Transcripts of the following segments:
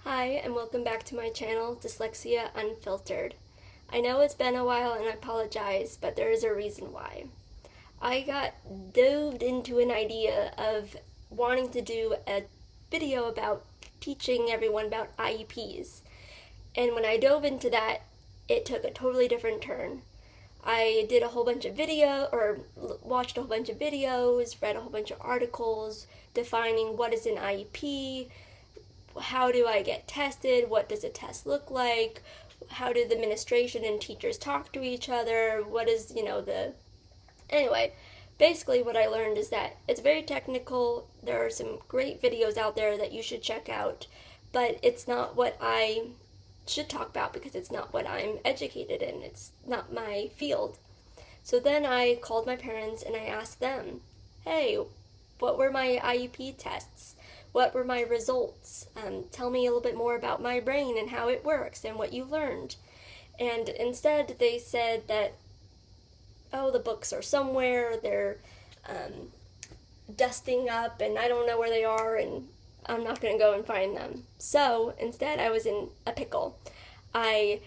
Hi, and welcome back to my channel, Dyslexia Unfiltered. I know it's been a while and I apologize, but there is a reason why. I got dove into an idea of wanting to do a video about teaching everyone about IEPs. And when I dove into that, it took a totally different turn. I did a whole bunch of watched a whole bunch of videos, read a whole bunch of articles defining what is an IEP, how do I get tested, what does a test look like, how do the administration and teachers talk to each other, what is, anyway, basically what I learned is that it's very technical. There are some great videos out there that you should check out, but it's not what I should talk about because it's not what I'm educated in. It's not my field. So then I called my parents and I asked them, hey, what were my IEP tests? What were my results? Tell me a little bit more about my brain and how it works and what you learned. And instead, they said that, oh, the books are somewhere, they're dusting up, and I don't know where they are, and I'm not going to go and find them. So instead, I was in a pickle. I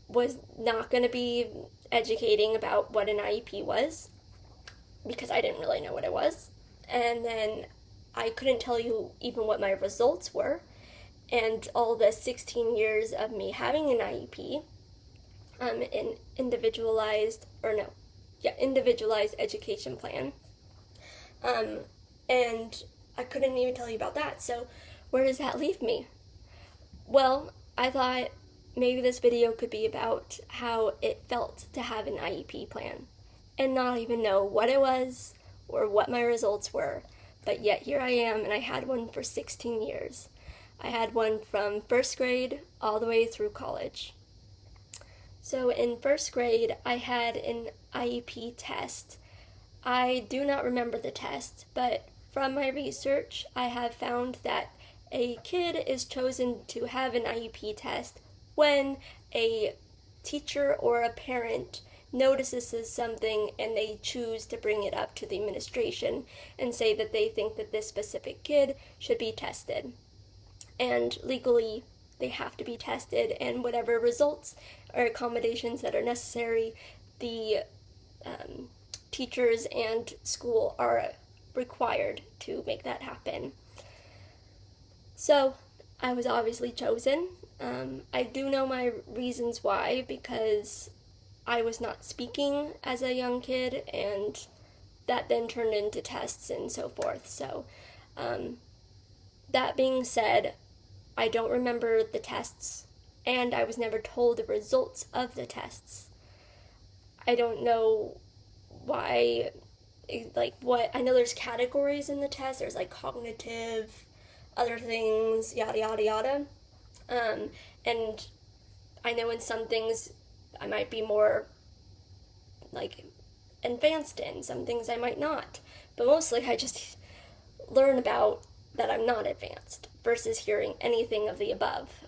was not going to be educating about what an IEP was because I didn't really know what it was. And then I couldn't tell you even what my results were. And all the 16 years of me having an IEP, an individualized education plan. And I couldn't even tell you about that. So where does that leave me? Well, I thought maybe this video could be about how it felt to have an IEP plan and not even know what it was or what my results were. But yet here I am, and I had one for 16 years. I had one from first grade all the way through college. So in first grade, I had an IEP test. I do not remember the test, but from my research, I have found that a kid is chosen to have an IEP test when a teacher or a parent notices something and they choose to bring it up to the administration and say that they think that this specific kid should be tested. And legally, they have to be tested, and whatever results or accommodations that are necessary, the teachers and school are required to make that happen. So I was obviously chosen. I do know my reasons why, because I was not speaking as a young kid, and that then turned into tests and so forth. So, that being said, I don't remember the tests, and I was never told the results of the tests. I don't know why, I know there's categories in the test. There's cognitive, other things, yada, yada, yada. And I know in some things I might be more advanced in, some things I might not. But mostly I just learn about that I'm not advanced versus hearing anything of the above.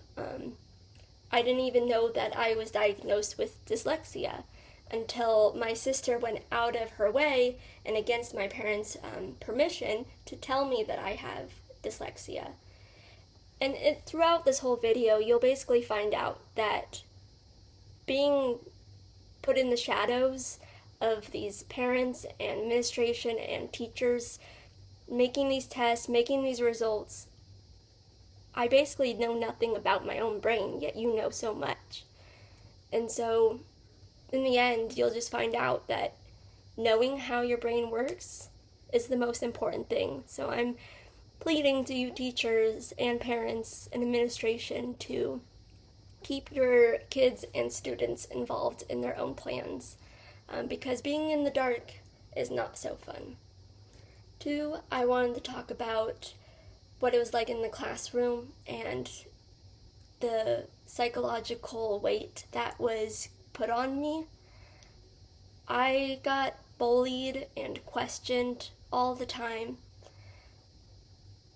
I didn't even know that I was diagnosed with dyslexia until my sister went out of her way and against my parents' permission to tell me that I have dyslexia. And throughout this whole video, you'll basically find out that being put in the shadows of these parents and administration and teachers making these tests, making these results, I basically know nothing about my own brain, yet you know so much. And so, in the end, you'll just find out that knowing how your brain works is the most important thing. So I'm pleading to you teachers and parents and administration to keep your kids and students involved in their own plans, because being in the dark is not so fun. 2, I wanted to talk about what it was like in the classroom and the psychological weight that was put on me. I got bullied and questioned all the time.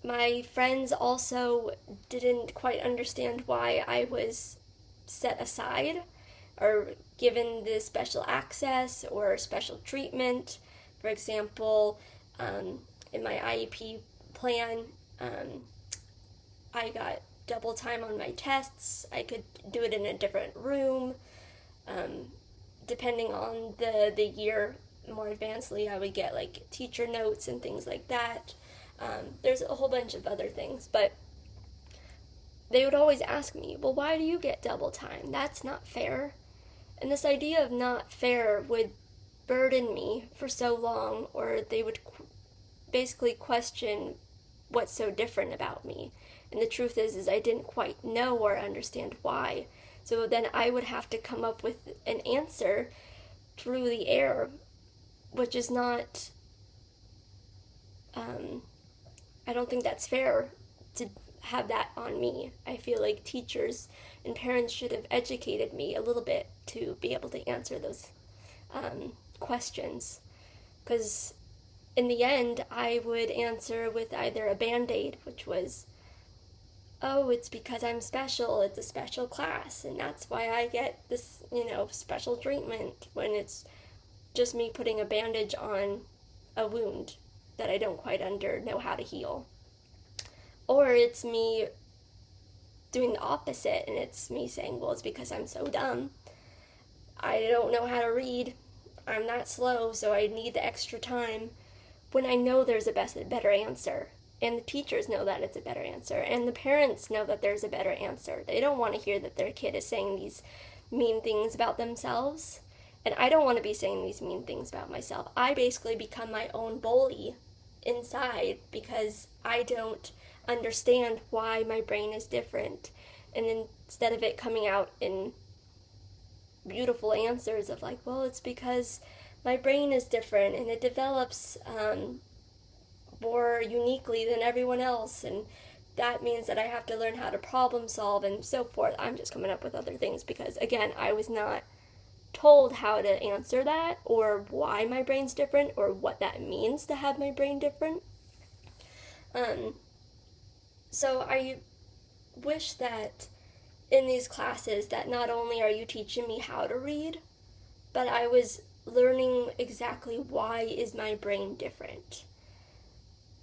My friends also didn't quite understand why I was set aside or given this special access or special treatment. For example, in my IEP plan, I got double time on my tests. I could do it in a different room. Depending on the year, more advancedly, I would get like teacher notes and things like that. There's a whole bunch of other things, but they would always ask me, well, why do you get double time? That's not fair. And this idea of not fair would burden me for so long, or they would basically question what's so different about me. And the truth is I didn't quite know or understand why. So then I would have to come up with an answer through the air, which is not, I don't think that's fair to have that on me. I feel like teachers and parents should have educated me a little bit to be able to answer those questions. Because in the end, I would answer with either a band-aid, which was, oh, it's because I'm special, it's a special class, and that's why I get this, special treatment, when it's just me putting a bandage on a wound that I don't quite know how to heal. Or it's me doing the opposite, and it's me saying, well, it's because I'm so dumb. I don't know how to read. I'm that slow, so I need the extra time. When I know there's a better answer. And the teachers know that it's a better answer. And the parents know that there's a better answer. They don't want to hear that their kid is saying these mean things about themselves. And I don't want to be saying these mean things about myself. I basically become my own bully inside because I don't understand why my brain is different. And instead of it coming out in beautiful answers of like, well, it's because my brain is different and it develops more uniquely than everyone else, and that means that I have to learn how to problem solve and so forth. I'm just coming up with other things because, again, I was not told how to answer that or why my brain's different or what that means to have my brain different. So I wish that in these classes that not only are you teaching me how to read, but I was learning exactly why is my brain different.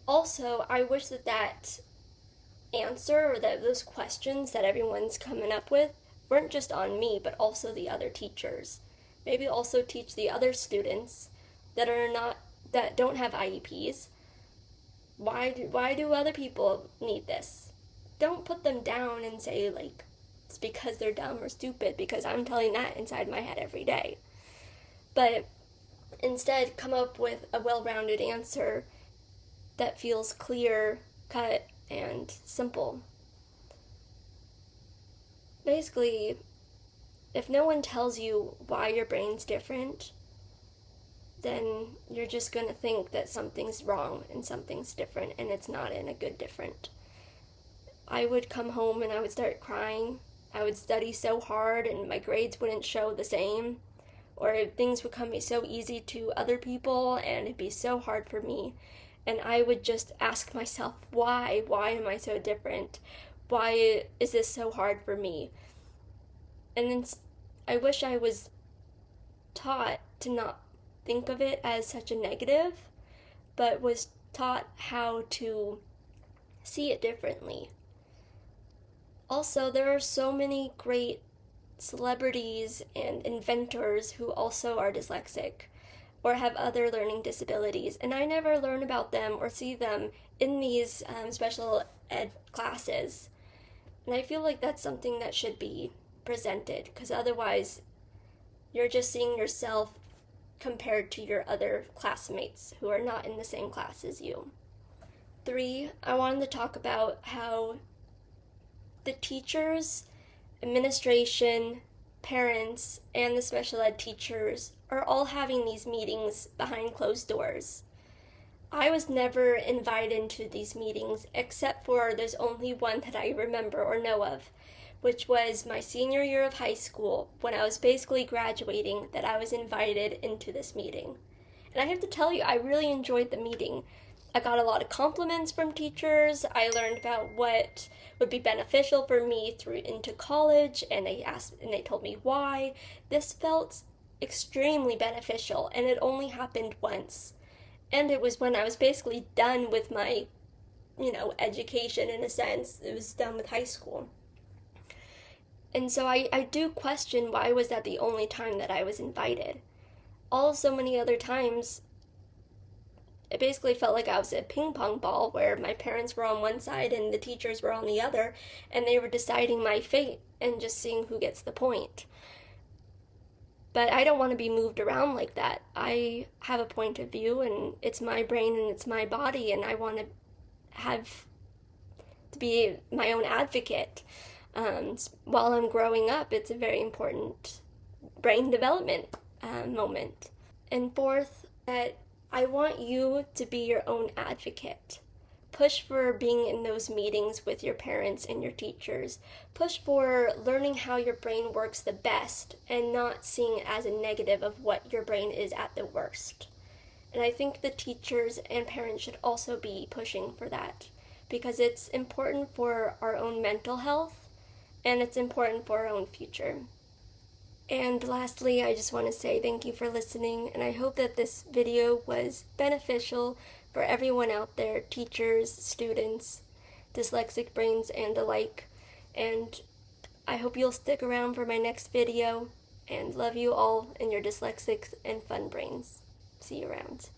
Also, I wish that answer or that those questions that everyone's coming up with weren't just on me, but also the other teachers. Maybe also teach the other students that don't have IEPs. Why do other people need this? Don't put them down and say, like, it's because they're dumb or stupid, because I'm telling that inside my head every day. But instead, come up with a well-rounded answer that feels clear, cut, and simple. Basically, if no one tells you why your brain's different, then you're just going to think that something's wrong and something's different, and it's not in a good different. I would come home and I would start crying. I would study so hard and my grades wouldn't show the same, or things would come so easy to other people and it'd be so hard for me. And I would just ask myself, why? Why am I so different? Why is this so hard for me? And then I wish I was taught to not think of it as such a negative, but was taught how to see it differently. Also, there are so many great celebrities and inventors who also are dyslexic or have other learning disabilities, and I never learn about them or see them in these special ed classes. And I feel like that's something that should be presented, because otherwise you're just seeing yourself compared to your other classmates who are not in the same class as you. 3, I wanted to talk about how the teachers, administration, parents, and the special ed teachers are all having these meetings behind closed doors. I was never invited into these meetings, except for there's only one that I remember or know of, which was my senior year of high school, when I was basically graduating, that I was invited into this meeting. And I have to tell you, I really enjoyed the meeting. I got a lot of compliments from teachers. I learned about what would be beneficial for me through into college, and they told me why. This felt extremely beneficial, and it only happened once. And it was when I was basically done with my education in a sense. It was done with high school. And so I do question, why was that the only time that I was invited? All so many other times, it basically felt like I was a ping pong ball where my parents were on one side and the teachers were on the other, and they were deciding my fate and just seeing who gets the point. But I don't want to be moved around like that. I have a point of view, and it's my brain and it's my body, and I want to have to be my own advocate. While I'm growing up, it's a very important brain development moment. And fourth, that I want you to be your own advocate. Push for being in those meetings with your parents and your teachers. Push for learning how your brain works the best and not seeing it as a negative of what your brain is at the worst. And I think the teachers and parents should also be pushing for that, because it's important for our own mental health and it's important for our own future. And lastly, I just want to say thank you for listening, and I hope that this video was beneficial for everyone out there, teachers, students, dyslexic brains, and the like. And I hope you'll stick around for my next video, and love you all and your dyslexics and fun brains. See you around.